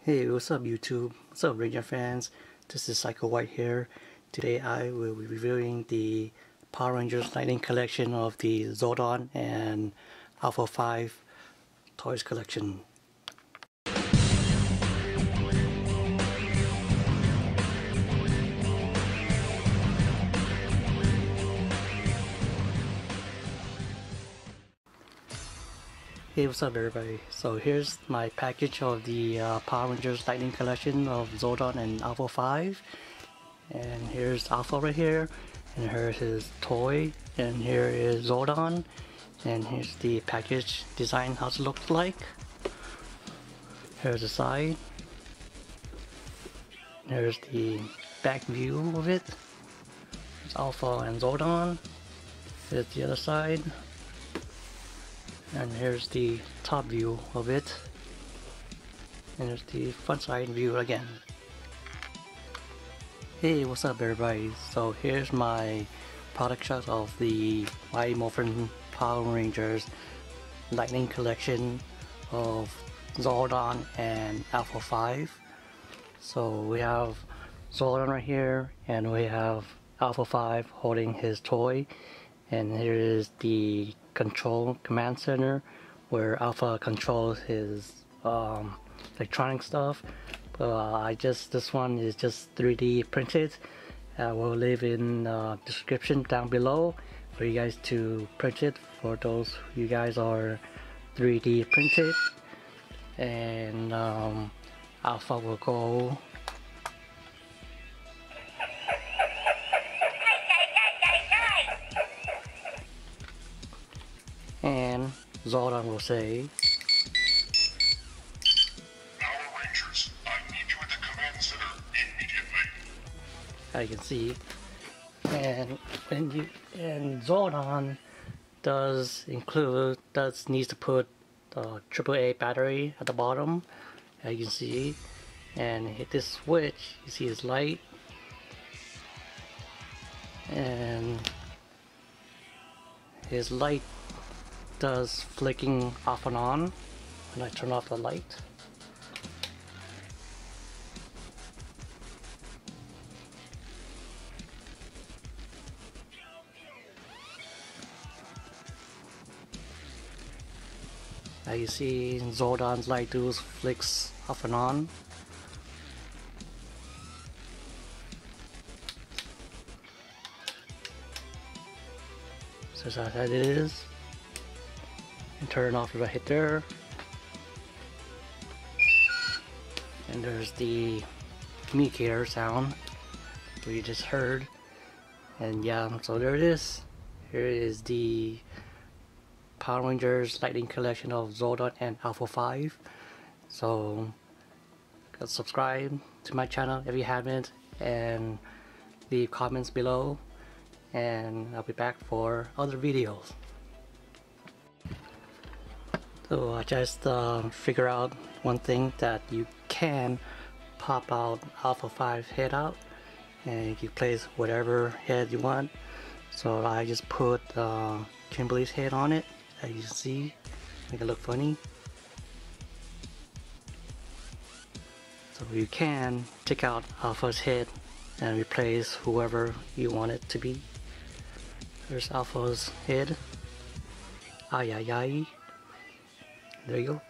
Hey, what's up YouTube? What's up Ranger fans? This is Psycho White here. Today I will be reviewing the Power Rangers Lightning collection of the Zordon and Alpha 5 toys collection. Hey, what's up everybody? So here's my package of the Power Rangers Lightning collection of Zordon and Alpha 5. And here's Alpha right here, and here's his toy, and here is Zordon, and here's the package design, how it looks like. Here's the side. Here's the back view of it. It's Alpha and Zordon. Here's the other side. And here's the top view of it, and here's the front side view again. Hey, what's up everybody? So here's my product shot of the Mighty Morphin Power Rangers Lightning collection of Zordon and Alpha 5. So we have Zordon right here, and we have Alpha 5 holding his toy, and here is the control command center where Alpha controls his electronic stuff. This one is just 3D printed. We'll leave in description down below for you guys to print it, for those you guys are 3D printed. And Alpha will go and Zordon will say, Power Rangers, I need you at the command center immediately. as you can see. And Zordon needs to put the AAA battery at the bottom, as you can see, and hit this switch. You see his light, and his light does flicking off and on when I turn off the light. Now you see Zordon's light does flicks off and on. So that's how it is. And turn it off if I hit there. And there's the communicator sound we just heard. And yeah, so there it is. Here is the Power Rangers Lightning collection of Zordon and Alpha 5. So subscribe to my channel if you haven't, and leave comments below, and I'll be back for other videos. So I just figured out one thing, that you can pop out Alpha 5 head out, and you place whatever head you want. So I just put Kimberly's head on it, as you see, make it look funny. So you can take out Alpha's head and replace whoever you want it to be. There's Alpha's head. Ay ay ay. There you go.